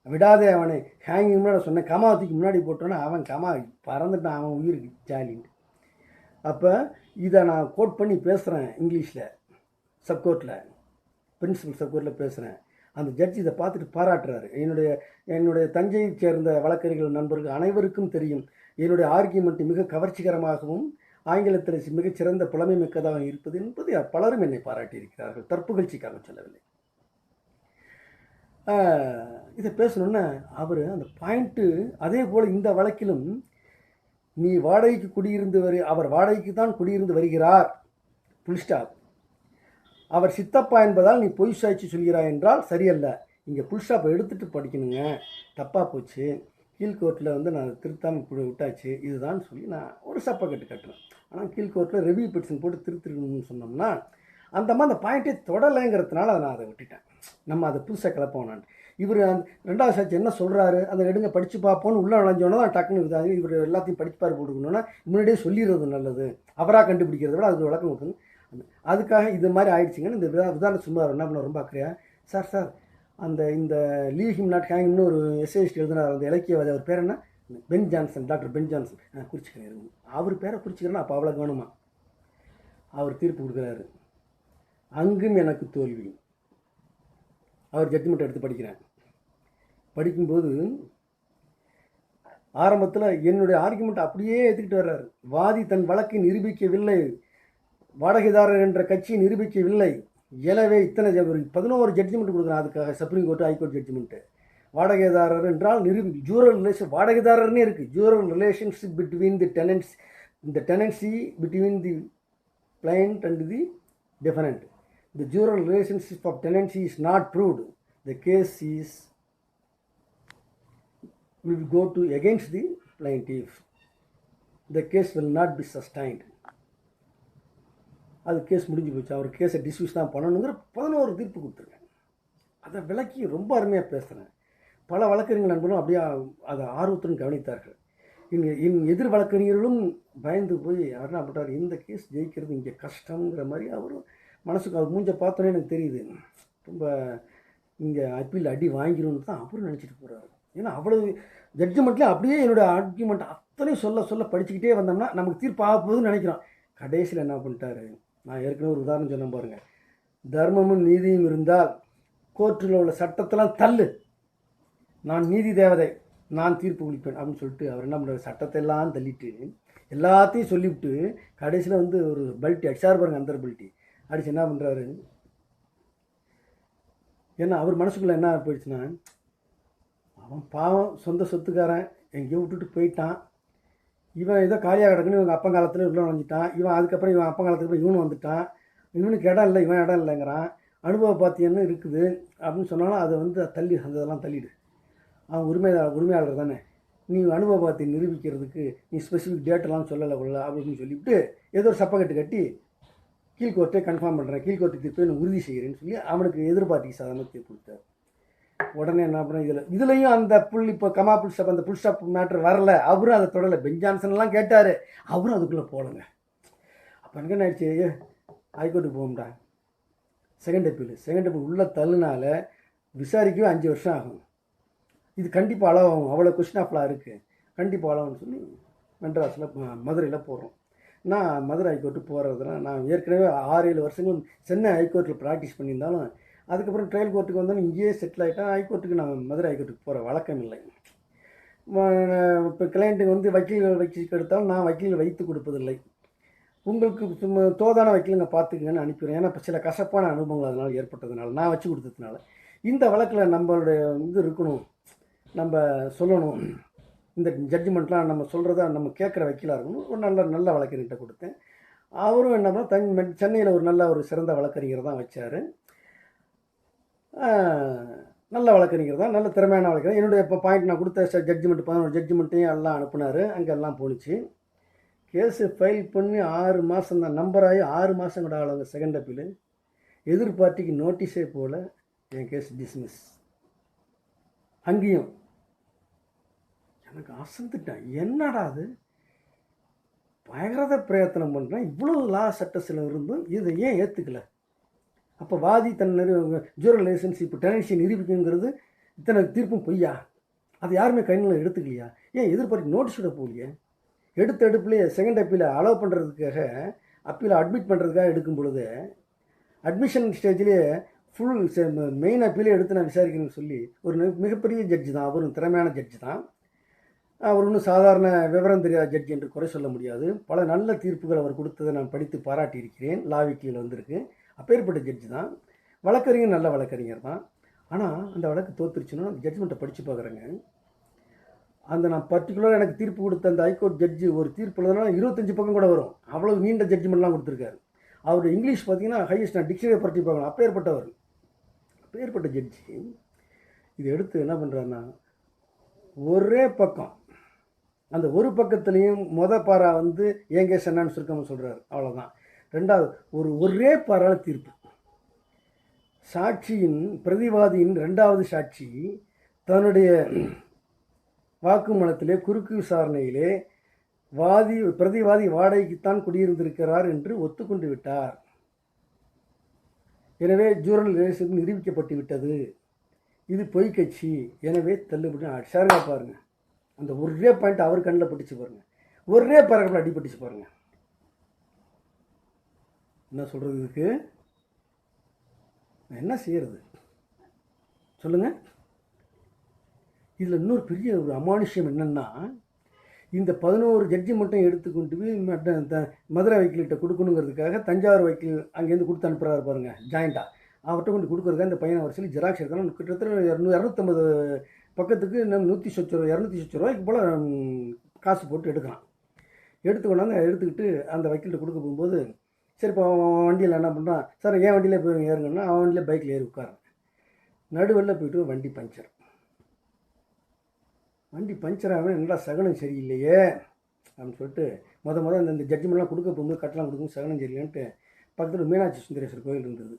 A: விடாதே அவனை, ஹேங்கிங் முன்னாடி சொன்னேன், கமா தூக்கி முன்னாடி போட்டோன்னே அவன் கமா பறந்துட்டான், அவன் உயிருக்கு ஜாலின்ட்டு. அப்போ இதை நான் கோட் பண்ணி பேசுகிறேன் இங்கிலீஷில், சப்கோர்ட்டில், பிரின்சிபல் சப்கோர்ட்டில் பேசுகிறேன். அந்த ஜட்ஜி இதை பார்த்துட்டு பாராட்டுறாரு. என்னுடைய தஞ்சையை சேர்ந்த வழக்கறிஞர்கள் நண்பர்கள் அனைவருக்கும் தெரியும், என்னுடைய ஆர்கியூமெண்ட் மிக கவர்ச்சிகரமாகவும் ஆங்கிலத்தில் மிகச்சிறந்த புலமை மிக்கதாக இருப்பது என்பது பலரும் என்னை பாராட்டியிருக்கிறார்கள், தற்புகழ்ச்சிக்காக சொல்லவில்லை. இதை பேசணுன்னா அவர் அந்த பாயிண்ட்டு அதே போல் இந்த வழக்கிலும் நீ வாடகைக்கு குடியிருந்து அவர் வாடகைக்கு தான் குடியிருந்து வருகிறார், புல் ஸ்டாப், அவர் சித்தப்பா என்பதால் நீ பொய் சாட்சி சொல்கிறாய் என்றால் சரியல்ல. இங்கே புல் ஸ்டாப்பை எடுத்துகிட்டு படிக்கணுங்க, தப்பாக போச்சு, கீழ்கோர்ட்டில் நான் திருத்தாமல் விட்டாச்சு, இதுதான் சொல்லி நான் ஒரு சப்பக்கட்டு கட்டுறேன். ஆனால் கீழ்கோர்ட்டில் ரெவியூ பெட்டிஷன் போட்டு திருத்திருக்கணும்னு சொன்னோம்னா அந்த மாதிரி அந்த பாயிண்ட்டே தொடலைங்கிறதுனால நான் அதை விட்டுட்டேன். நம்ம அதை புதுசாக கிளப்போம். நான் இவர் அந்த 2வது சாட்சி என்ன சொல்கிறாரு அந்த எடுங்க படித்து பார்ப்போன்னு உள்ளே நுழைஞ்சோன்னா தான் டக்குன்னு இதாகி இவர் எல்லாத்தையும் படிப்பார் போட்டுக்கணுன்னா முன்னாடியே சொல்லிடுறது நல்லது. அவராக கண்டுபிடிக்கிறத விட அதுக்கு விளக்கம் கொடுக்கணும். அதுக்காக இது மாதிரி ஆயிடுச்சுங்கன்னு இந்த விதான சும்மா என்ன பண்ண ரொம்ப அக்கறையா சார் அந்த இந்த லீவ் ஹிம் நாட் ஹேங்கிங்னு ஒரு எஸ்ஏஎஸ்டி எழுதினார் அந்த இலக்கியவாதி. அவர் பேர் என்ன? Ben Jonson, doctor Ben Jonson. குறிச்சிக்கிறேன், அவர் பேரை குறிச்சிக்கிறேன்னா அப்போ அவ்வளோ வேணுமா? அவர் தீர்ப்பு கொடுக்குறாரு. அங்கும் எனக்கு தோல்வி. அவர் ஜட்ஜ்மெண்ட் எடுத்து படிக்கிறேன். படிக்கும்போது ஆரம்பத்தில் என்னுடைய ஆர்குமெண்ட் அப்படியே எடுத்துக்கிட்டு வர்றாரு. வாதி தன் வழக்கை நிரூபிக்கவில்லை, வாடகைதாரர் என்ற கட்சியை நிரூபிக்கவில்லை, எனவே இத்தனை 11 ஜட்ஜ்மெண்ட் கொடுக்குறேன். அதுக்காக சுப்ரீம் கோர்ட்டு ஹைகோர்ட் ஜட்ஜ்மெண்ட்டு. வாடகைதாரர் என்றால் ஜூரல் ரிலேஷன், வாடகைதாரர்னே இருக்குது. Jural relationship between the tenants, இந்த tenancy between the client and the defendant. The jural relationship of tenancy is not proved. The case will go to against the plaintiff. The case will not be sustained. அது case முடிஞ்சு போச்சு. அவர் கேஸை dismiss தான் பண்ணணுங்கிற 11 தீர்ப்பு கொடுத்துருக்கேன். அதை விளக்கி ரொம்ப அருமையாக பேசுகிறேன். பல வழக்கறிஞர் நண்பர்களும் அப்படியே அதை ஆர்வத்துடன் கவனித்தார்கள். எதிர் வழக்கறிஞர்களும் பயந்து போய் அவர் என்ன பண்ணுறாரு, இந்த கேஸ் ஜெயிக்கிறது இங்கே கஷ்டங்கிற மாதிரி அவரும் மனசுக்கு அவர் மூஞ்ச பார்த்தோன்னே எனக்கு தெரியுது. ரொம்ப இங்கே அப்பீல் அடி வாங்கிடும்னு தான் அவரும் நினச்சிட்டு போகிறாரு. ஏன்னா அவ்வளவு ஜட்ஜ்மெண்ட்லேயே அப்படியே என்னோடய ஆர்கியூமெண்ட் அத்தனையும் சொல்ல படிச்சுக்கிட்டே வந்தோம்னா நமக்கு தீர்ப்பு ஆக போகுதுன்னு நினைக்கிறோம். கடைசியில் என்ன பண்ணிட்டாரு, நான் ஏற்கனவே ஒரு உதாரணம் சொன்ன பாருங்கள். தர்மமும் நீதியும் இருந்தால் கோர்ட்டில் உள்ள சட்டத்தெல்லாம் தள்ளு, நான் நீதி தேவதை, நான் தீர்ப்பு குளிப்பேன் அப்படின்னு சொல்லிட்டு அவர் என்ன பண்ணுறாரு, சட்டத்தை எல்லாம் தள்ளிட்டு எல்லாத்தையும் சொல்லிவிட்டு கடைசியில் வந்து ஒரு பல்ட்டி அடிச்சார் பாருங்க. அந்த பல்ட்டி அடிச்சு என்ன பண்ணுறாரு, ஏன்னா அவர் மனசுக்குள்ளே என்ன போயிடுச்சுன்னா, அவன் பாவம் சொந்த சொத்துக்காரன் எங்கேயோ விட்டுட்டு போயிட்டான், இவன் ஏதோ காலியாக கிடக்குன்னு இவங்க அப்பங்காலத்தில் உள்ள வந்துட்டான், இவன் அதுக்கப்புறம் இவன் அப்பங்காலத்துக்கு அப்புறம் இவனு வந்துட்டான், இவனுக்கு இடம் இல்லை, இவன் இடம் இல்லைங்கிறான், அனுபவ பாத்தியன்னு இருக்குது அப்படின்னு சொன்னாலும் அதை வந்து தள்ளி அந்த இதெல்லாம் தள்ளிடு. அவன் உரிமையாளர் தானே, நீ அனுபவ பாத்தியை நிரூபிக்கிறதுக்கு நீ ஸ்பெசிஃபிக் டேட்டெல்லாம் சொல்லலை கொள்ள அப்படின்னு சொல்லிவிட்டு ஏதோ ஒரு சப்பக்கட்டு கட்டி கீழ்கோர்ட்டே கன்ஃபார்ம் பண்ணுறேன், கீழ்கோர்ட்டு தீர்ப்பை நான் உறுதி செய்கிறேன்னு சொல்லி அவனுக்கு எதிர்பார்ட்டிக்கு சாதாரண தீர்ப்பு கொடுத்தார். உடனே என்ன பண்ண இதுலேயும் அந்த இப்போ கமா புல் ஸ்டாப் அந்த புல் ஸ்டாப் மேட்ரு வரல, அவரும் அதை தொடரலை. பென் ஜான்சன்லாம் கேட்டார், அவரும் அதுக்குள்ளே போகலைங்க. அப்போ எனக்கு என்ன ஆயிடுச்சு, ஹைகோர்ட்டுக்கு போகும்டா, செகண்ட் அப்பீல் உள்ளே தள்ளுனால விசாரிக்கவே 5 வருஷம் ஆகும். இது கண்டிப்பாக அளவாகும், அவ்வளோ கொஸ்டின் ஆஃப்லாம் இருக்குது, கண்டிப்பாக அளவுன்னு சொல்லி மெட்ராஸில் மதுரையில் போடுறோம். நான் மதுரை ஹைகோர்ட்டு போகிறதுனா நான் ஏற்கனவே 6-7 வருஷங்கள் சென்னை ஹைகோர்ட்டில் ப்ராக்டிஸ் பண்ணியிருந்தாலும் அதுக்கப்புறம் ட்ரையல் கோர்ட்டுக்கு வந்தாலும் இங்கேயே செட்டில் ஆகிட்டேன். ஹைகோர்ட்டுக்கு நான் மதுரை ஹைகோர்ட்டுக்கு போகிற வழக்கம் இல்லை. இப்போ கிளைண்ட்டுக்கு வந்து வக்கீல் எடுத்தாலும் நான் வக்கீல் வைத்து கொடுப்பதில்லை. உங்களுக்கு சும்மா தோதான வக்கீலுங்க பார்த்துக்கங்கன்னு அனுப்பிடுறேன். ஏன்னா இப்போ சில கசப்பான அனுபவங்கள் அதனால் ஏற்பட்டதுனால நான் வச்சு கொடுத்ததுனால இந்த வழக்கில் நம்மளுடைய இது இருக்கணும், நம்ம சொல்லணும், இந்த ஜட்ஜ்மெண்ட்லாம் நம்ம சொல்கிறத நம்ம கேட்குற வக்கீலாக இருக்கணும். ஒரு நல்ல வழக்கறிஞர்கிட்ட கொடுத்தேன். அவரும் என்ன பண்ணால் சென்னையில் ஒரு சிறந்த வழக்கறிஞர் தான் வச்சார். நல்ல வழக்கறிஞர் தான், நல்ல திறமையான வழக்கறிஞர். என்னுடைய இப்போ பாயிண்ட் நான் கொடுத்த ஜட்ஜ்மெண்ட் 11 ஜட்ஜ்மெண்ட்டையும் எல்லாம் அனுப்புனார். அங்கே எல்லாம் போணுச்சு. கேஸு ஃபைல் பண்ணி 6 மாதம் தான், நம்பர் ஆகி 6 மாதம் கூட ஆளுங்க. செகண்ட் அப்பீல் எதிர்பார்ட்டிக்கு நோட்டீஸே போல் என் கேஸ் டிஸ்மிஸ். அங்கேயும் எனக்கு அசந்துட்டேன், என்னடா அது பயங்கரத பிரயத்தனம் பண்ணுறேன், இவ்வளோ லா சட்டத்தில் இருந்தும் இதை ஏன் ஏற்றுக்கல? அப்போ வாதி தன் ஜூரல் ரிலேஷன்ஷிப் டெனன்சி நிரூபிக்குங்கிறது இத்தனை தீர்ப்பும் பொய்யா? அது யாருமே கையில் எடுத்துக்கலையா? ஏன் எதிர்பார்த்து நோட்டீஸ் விட போகலையே? எடுப்புலேயே செகண்ட் அப்பீலை அலோவ் பண்ணுறதுக்காக, அப்பீலை அட்மிட் பண்ணுறதுக்காக எடுக்கும் பொழுது அட்மிஷன் ஸ்டேஜ்லேயே ஃபுல் மெயின் அப்பீலே எடுத்து நான் விசாரிக்கணும்னு சொல்லி ஒரு மிகப்பெரிய ஜட்ஜு தான், அவரும் திறமையான ஜட்ஜு தான். அவர் ஒன்றும் சாதாரண விவரம் தெரியாத ஜட்ஜ் என்று குறை சொல்ல முடியாது. பல நல்ல தீர்ப்புகள் அவர் கொடுத்ததை நான் படித்து பாராட்டியிருக்கிறேன். லா வீக்லியில் வந்திருக்கு. அப்பேற்பட்ட ஜட்ஜு தான். வழக்கறிஞர் நல்ல வழக்கறிஞர் தான். ஆனால் அந்த வழக்கு தோற்றுருச்சுன்னா அந்த ஜட்ஜ்மெண்ட்டை படித்து பார்க்குறேங்க. அந்த நான் பர்டிகுலராக எனக்கு தீர்ப்பு கொடுத்த அந்த ஹைகோர்ட் ஜட்ஜு ஒரு தீர்ப்பு எழுதுனா 25 பக்கம் கூட வரும், அவ்வளோ நீண்ட ஜட்ஜ்மெண்ட்லாம் கொடுத்துருக்காரு. அவர் இங்கிலீஷ் பார்த்தீங்கன்னா ஹையஸ்ட், நான் டிக்ஷனரி பற்றி பார்க்கணும், அப்பேற்பட்ட ஜட்ஜி இது எடுத்து என்ன பண்ணுறாருன்னா ஒரே பக்கம், அந்த ஒரு பக்கத்துலேயும் பாரா வந்து ஏங்கே சென்னான்னு சுருக்கமாக சொல்கிறார், அவ்வளோதான். ரெண்டாவது ஒரே பாரால தீர்ப்பு, சாட்சியின் பிரதிவாதியின் 2வது சாட்சி தன்னுடைய வாக்குமூலத்திலே குறுக்கு விசாரணையிலே பிரதிவாதி வாடகைக்குத்தான் குடியிருந்திருக்கிறார் என்று ஒத்துக்கொண்டு விட்டார். எனவே ஜூரல் ரிலேஷன் நிரூபிக்கப்பட்டு விட்டது. இது பொய் கட்சி, எனவே தள்ளுபடி. ஷாருங்கா பாருங்க, அந்த ஒரே பாயிண்ட் அவர் கண்ணில் பட்டுச்சு பாருங்க, ஒரே பேராகிராஃபில் அடிபட்டுச்சு பாருங்க. என்ன சொல்றது இதுக்கு? நான் என்ன செய்யறது சொல்லுங்க. இதில் இன்னொரு பெரிய ஒரு அமானுஷ்யம் என்னன்னா, இந்த 11 ஜட்ஜ்மெண்ட்டும் எடுத்துக்கொண்டு போய் மதுரை வக்கீல்கிட்ட கொடுக்கணுங்கிறதுக்காக தஞ்சாவூர் வக்கீல் அங்கேருந்து கொடுத்து அனுப்புகிறாரு பாருங்க, ஜாயிண்டாக அவர்கிட்ட கொண்டு கொடுக்குறதுக்காக இந்த பையனை வரிசையில் ஜெராக்ஸ் எடுக்கலாம். கிட்டத்தட்ட 250 பக்கத்துக்கு நம்ம 200 ரூபாய்க்கு போல் காசு போட்டு எடுக்கலாம். எடுத்துக்கொண்டாந்து எடுத்துக்கிட்டு அந்த வக்கீல்கிட்ட கொடுக்க போகும்போது, சரி இப்போ அவன் வண்டியில் என்ன பண்ணுறான், சார் என் வண்டியில் போய் ஏறுங்கன்னா அவன் வண்டியில் பைக்கில் ஏறி உட்காரன். நடுவெளியில் போய்ட்டு வண்டி பஞ்சர். வண்டி பஞ்சர் ஆகவே நல்லா சகனம் சரியில்லையே அப்படின்னு சொல்லிட்டு முதல்ல இந்த ஜட்ஜ்மெண்ட்லாம் கொடுக்க போகும்போது கட்டலாம் கொடுக்கும்போது சகனம் சரியில்லைன்ட்டு பக்கத்தில் மீனாட்சி சுந்தரேஸ்வரர் கோயில் இருந்தது.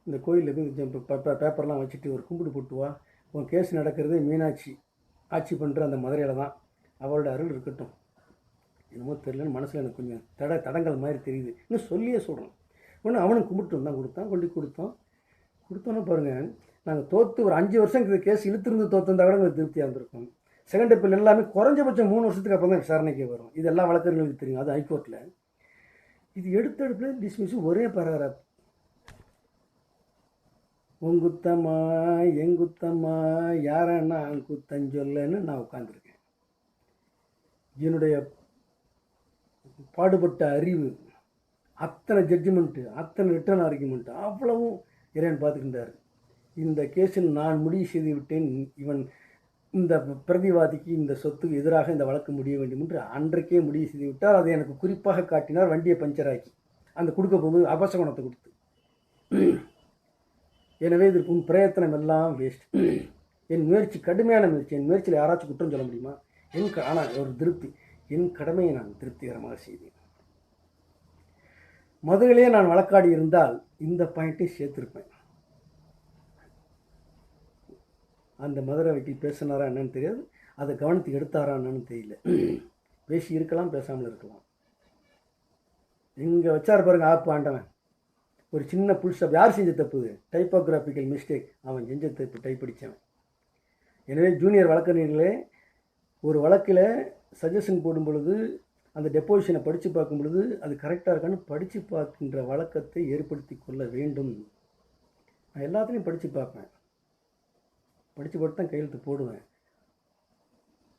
A: இந்த கோயிலில் போய் பேப்பர்லாம் வச்சுட்டு ஒரு கும்பிடு போட்டு வா, உன் கேஸ் நடக்கிறதே மீனாட்சி ஆட்சி பண்ணுற அந்த மதுரையில் தான், அவளோட அருள் இருக்கட்டும். என்னமோ தெரியலன்னு மனசில் எனக்கு கொஞ்சம் தடங்கள் மாதிரி தெரியுது. இன்னும் சொல்லியே சொல்கிறோம். ஒன்று அவனுக்கு கும்பிட்டு தான் கொடுத்தான், கொண்டு கொடுத்தோன்னே பாருங்கள், நாங்கள் தோற்று ஒரு 5 வருஷம் இந்த கேஸ் இழுத்துருந்து தோற்றுந்தா கூட எங்களுக்கு திருப்தியாக இருந்திருக்கும். செகண்ட் அப்பீல் எல்லாமே குறைஞ்சபட்சம் 3 வருஷத்துக்கு அப்புறம் தான் விசாரணைக்கு வரும். இது எல்லா வழக்கறிஞர்களுக்கு தெரியும், அது ஹைகோர்ட்டில். இது எடுத்தெடுப்பில் டிஸ்மிஸ், ஒரே பேராகிராஃப். உங்குத்தம்மா எங்குத்தம்மா யாரன்னா குத்தஞ்சொல்லன்னு நான் உட்காந்துருக்கேன். என்னுடைய பாடுபட்ட அறிவு, அத்தனை ஜட்ஜ்மெண்ட்டு, அத்தனை ரிட்டர்ன் ஆர்குமெண்ட்டு அவ்வளவும் இறைவன் பார்த்துக்கிட்டார். இந்த கேஸில் நான் முடிவு செய்து விட்டேன், இவன் இந்த பிரதிவாதிக்கு இந்த சொத்துக்கு எதிராக இந்த வழக்கு முடிய வேண்டும் என்று அன்றைக்கே முடிவு செய்து விட்டார். அதை எனக்கு குறிப்பாக காட்டினார், வண்டியை பஞ்சராக்கி அந்த கொடுக்க போகும்போது அபசகுணத்தை கொடுத்து. எனவே இதற்கு உன் பிரயத்தனம் எல்லாம் வேஸ்ட். என் முயற்சி கடுமையான முயற்சி, என் முயற்சியில் யாராச்சும் குற்றம் சொல்ல முடியுமா? ஆனால் ஒரு திருப்தி, என் கடமையை நான் திருப்திகரமாக செய்தேன். மதுரையிலே நான் வழக்காடி இருந்தால் இந்த பாயிண்ட்டை சேர்த்திருப்பேன். அந்த மதுரை வக்கீல் பேசினாரா என்னன்னு தெரியாது, அதை கவனத்துக்கு எடுத்தாரா என்னன்னு தெரியல. பேசி இருக்கலாம், பேசாமல் இருக்கலாம். இங்கே வச்சார் பாருங்க ஆப்பு ஆண்டவன், ஒரு சின்ன புல்ஸ்டாப். யார் செஞ்ச தப்பு? டைப்போகிராஃபிக்கல் மிஸ்டேக், அவன் செஞ்ச தப்பு, டைப் அடித்தவன். எனவே ஜூனியர் வழக்கறிஞர்களே, ஒரு வழக்கில் சஜஷன் போடும் பொழுது அந்த டெப்போசிஷனை படித்து பார்க்கும் பொழுது அது கரெக்டாக இருக்கான்னு படித்து பார்க்கின்ற வழக்கத்தை ஏற்படுத்தி கொள்ள வேண்டும். நான் எல்லாத்துலேயும் படித்து பார்ப்பேன், படித்து பார்த்து தான் கையெழுத்து போடுவேன்.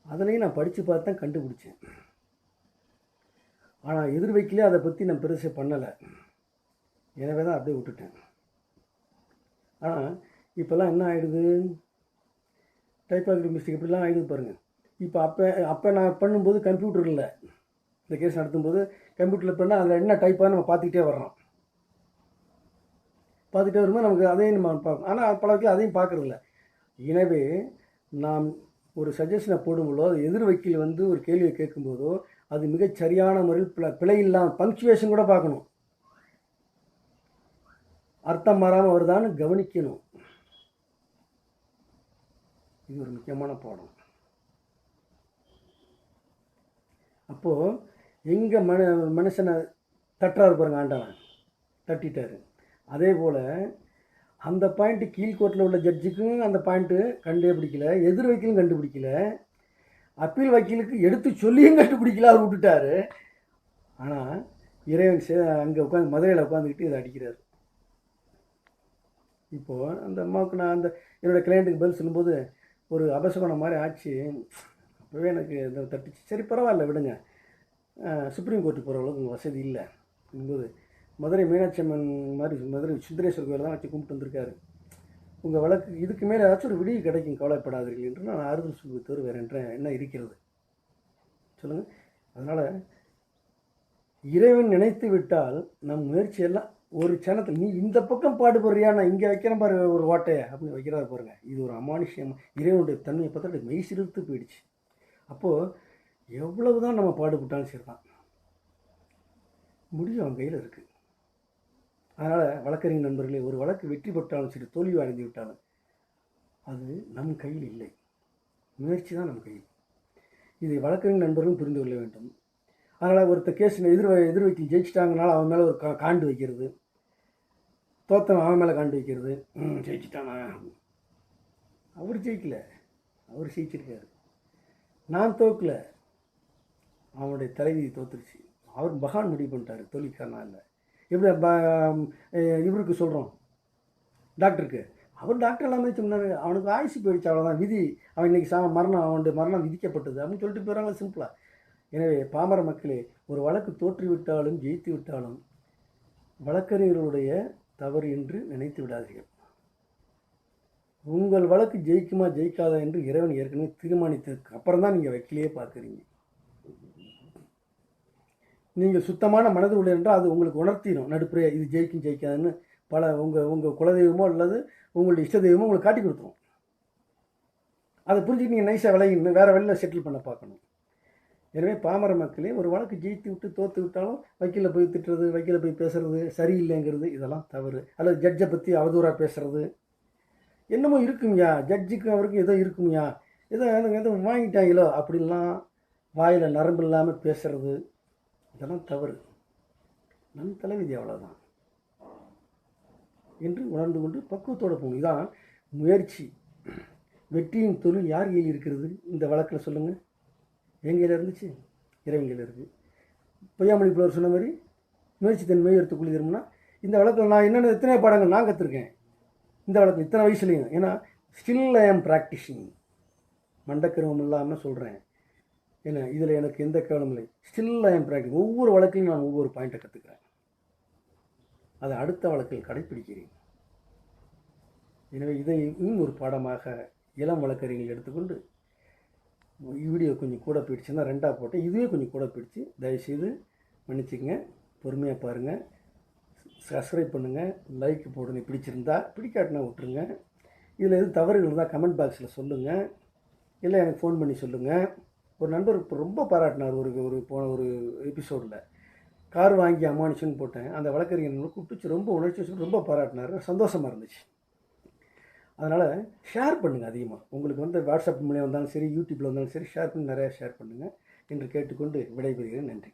A: அதுலேயும் நான் படித்து பார்த்து தான் கண்டுபிடிச்சேன். ஆனால் எதிர் வைக்கலே அதை பற்றி நான் பெருசாக பண்ணலை, எனவே தான் அப்படியே விட்டுட்டேன். ஆனால் இப்போல்லாம் என்ன ஆகிடுது, டைப்பாகிராஃபி மிஸ்டேக் இப்படிலாம் ஆகிடுது பாருங்கள். இப்போ அப்போ நான் பண்ணும்போது கம்ப்யூட்டர் இல்லை, இந்த கேஸ் நடத்தும்போது கம்ப்யூட்டரில் பண்ணால் அதில் என்ன டைப்பாக நம்ம பார்த்துக்கிட்டே வர்றோம். பார்த்துக்கிட்டே வரும்போது நமக்கு அதையும் நம்ம பார்க்கணும். ஆனால் பல வகையில் அதையும் பார்க்குறதில்ல. எனவே நாம் ஒரு சஜஷனை போடும்போதோ, எதிர் வக்கீல் வந்து ஒரு கேள்வியை கேட்கும்போதோ அது மிகச் சரியான முறையில் பிழை இல்லாமல் பங்க்சுவேஷன் கூட பார்க்கணும், அர்த்தம் மாறாமல் வருதான்னு கவனிக்கணும். இது ஒரு முக்கியமான பாடம். அப்போது எங்கே மனுஷனை தட்டுறாரு பாருங்க ஆண்டவன், தட்டிட்டார். அதே போல் அந்த பாயிண்ட்டு கீழ்கோர்ட்டில் உள்ள ஜட்ஜுக்கும் அந்த பாயிண்ட்டு கண்டே பிடிக்கல, எதிர் வக்கீலும் கண்டுபிடிக்கல, அப்பீல் வக்கீலுக்கு எடுத்து சொல்லியும் கண்டுபிடிக்கல, அவர் விட்டுட்டார். ஆனால் இறைவன் அங்கே உட்காந்து மதுரையில் உட்காந்துக்கிட்டு இதை அடிக்கிறார். இப்போது அந்த அம்மாவுக்கு நான் அந்த என்னோடய கிளைண்ட்டுக்கு பதில் சொல்லும்போது ஒரு அபசகுணம் மாதிரி ஆச்சு. அப்போவே எனக்கு இந்த தட்டுச்சு. சரி பரவாயில்ல விடுங்க, சுப்ரீம் கோர்ட்டுக்கு போகிற அளவுக்கு உங்கள் வசதி இல்லை என்பது மதுரை மீனாட்சி அம்மன் மாதிரி மதுரை சுந்தரேஸ்வரர் கோயில் தான் வச்சு கும்பிட்டு வந்திருக்காரு. உங்கள் வழக்கு இதுக்கு மேலே ஏதாச்சும் ஒரு விடிவு கிடைக்கும், கவலைப்படாதீர்கள் என்று நான் ஆறுதல் சொல்வது தவிர வேறு என்ன இருக்கிறது சொல்லுங்கள். அதனால் இறைவன் நினைத்து விட்டால் நம் முயற்சியெல்லாம் ஒரு சனத்தில், நீ இந்த பக்கம் பாடுபடுறியா, நான் இங்கே வைக்கிறேன் பாரு ஒரு ஓட்டையை அப்படின்னு வைக்கிறாரு பாருங்க. இது ஒரு அமானுஷ்யம். இறைவனுடைய தன்மையை பார்த்தா மெய் சிறுத்து போயிடுச்சு. அப்போது எவ்வளவு தான் நம்ம பாடுபட்டாலும் சரி தான், முடியும் அவன் கையில் இருக்குது. அதனால் வழக்கறிஞர் நண்பர்களே, ஒரு வழக்கு வெற்றி பெற்றாலும் சரி, தோல்வி அடைந்து விட்டாலும் அது நம் கையில் இல்லை, முயற்சி தான் நம் கையில். இதை வழக்கறிஞர் நண்பர்களும் புரிந்து கொள்ள வேண்டும். அதனால் ஒருத்தர் கேஸ் எதிர்வைக்கில் ஜெயிச்சிட்டாங்கனால அவன் மேலே ஒரு காண்டு வைக்கிறது, தோத்தவன் அவன் மேலே காண்டு வைக்கிறது. ஜெயிச்சிட்டானா? அவர் ஜெயிக்கல, அவர் ஜெயிச்சிருக்காரு. நான் தோக்கல, அவனுடைய தலைவிதி தோத்துருச்சு. அவர் பகவான் முடிவு பண்ணிட்டார், தோல்விக்காரனா இல்லை. எப்படி இவருக்கு சொல்கிறோம், டாக்டருக்கு, அவர் டாக்டர் எல்லாமே சொன்னார், அவனுக்கு ஆயுசு போயிடுச்சு, அவ்வளோதான் விதி, அவன் இன்றைக்கி அவனுடைய மரணம் விதிக்கப்பட்டது அப்படின்னு சொல்லிட்டு போகிறாங்க சிம்பிளாக. எனவே பாமர மக்களே, ஒரு வழக்கு தோற்றுவிட்டாலும் ஜெயித்து விட்டாலும் வழக்கறிஞர்களுடைய தவறு என்று நினைத்து விடாதீர்கள். உங்கள் வழக்கு ஜெயிக்குமா ஜெயிக்காதா என்று இறைவன் ஏற்கனவே தீர்மானித்ததுக்கு அப்புறம் தான் நீங்கள் வக்கீலையே பார்க்குறீங்க. நீங்கள் சுத்தமான மனது உள்ள என்றால் அது உங்களுக்கு உணர்த்திடும், நடுப்புற இது ஜெயிக்கும் ஜெயிக்காதுன்னு. உங்கள் குலதெய்வமோ அல்லது உங்களுடைய இஷ்ட தெய்வமோ உங்களுக்கு காட்டி கொடுத்துரும். அதை புரிஞ்சுட்டு நீங்கள் நைஸாக விலகி வேறு வழியில் செட்டில் பண்ண பார்க்கணும். எனவே பாமர மக்களே, ஒரு வழக்கு ஜெயித்து விட்டு தோற்று விட்டாலும் வக்கீலில் போய் திட்டுறது, வக்கீலில் போய் பேசுறது, சரியில்லைங்கிறது இதெல்லாம் தவறு. அல்லது ஜட்ஜை பற்றி அவதூறாக பேசுறது, என்னமோ இருக்குங்கய்யா, ஜட்ஜுக்கு அவருக்கு ஏதோ இருக்குங்கய்யா, ஏதோ வாங்கிட்டாங்களோ அப்படின்லாம் வாயில் நரம்பு இல்லாமல் பேசுறது, இதெல்லாம் தவறு. நம் தலைவிதி அவ்வளோதான் என்று உணர்ந்து கொண்டு பக்குவத்தோடு போகணும். இதுதான் முயற்சி. வெற்றியின் தொழில் யார் கையில் இருக்கிறது இந்த வழக்கில் சொல்லுங்கள்? எங்கையில் இருந்துச்சு? இறைவங்கையில் இருக்குது. பொய்யாமொழி புலவர் சொன்ன மாதிரி முயற்சி தன் மெய் எடுத்து குளிக்கிறோம்னா, இந்த வழக்கில் நான் என்னென்ன எத்தனை பாடங்கள் நான் கற்றுருக்கேன் இந்த வழக்கு இத்தனை வயசுலையும். ஏன்னா ஸ்டில் ஐ ஆம் ப்ராக்டிஷிங், மண்டக்கருவம் இல்லாமல் சொல்கிறேன். ஏன்னா இதில் எனக்கு எந்த கவனம் இல்லை. ஸ்டில் ஐ ஆம் ப்ராக்டிஸ். ஒவ்வொரு வழக்கையும் நான் ஒவ்வொரு பாயிண்ட்டை கற்றுக்கிறேன், அதை அடுத்த வழக்கில் கடைப்பிடிக்கிறேன். எனவே இதையும் ஒரு பாடமாக இளம் வழக்கறிஞர்கள் எடுத்துக்கொண்டு, வீடியோ கொஞ்சம் கூட போயிடுச்சுன்னா ரெண்டாக போட்டேன், இதுவே கொஞ்சம் கூட போயிடுச்சு, தயவுசெய்து மன்னிச்சுங்க, பொறுமையாக பாருங்கள், சப்ஸ்கிரைப் பண்ணுங்கள், லைக் போடுங்க பிடிச்சிருந்தா, பிடிக்காட்டினா விட்டுருங்க. இதில் எதுவும் தவறுகள் இருந்தால் கமெண்ட் பாக்ஸில் சொல்லுங்கள், இல்லை எனக்கு ஃபோன் பண்ணி சொல்லுங்கள். ஒரு நண்பர் இப்போ ரொம்ப பாராட்டினார், போன ஒரு எபிசோடில் கார் வாங்கி அமானுஷன் போட்டேன், அந்த வழக்கறிஞர்கள் கூப்பிட்டு ரொம்ப உணர்ச்சி ரொம்ப பாராட்டினார், சந்தோஷமாக இருந்துச்சு. அதனால் ஷேர் பண்ணுங்கள் அதிகமாக. உங்களுக்கு வாட்ஸ்அப் மூலியம் வந்தாலும் சரி, யூடியூப்பில் வந்தாலும் சரி, ஷேர் பண்ணி நிறையா ஷேர் பண்ணுங்கள் என்று கேட்டுக்கொண்டு விடைபெறுகிறேன். நன்றி.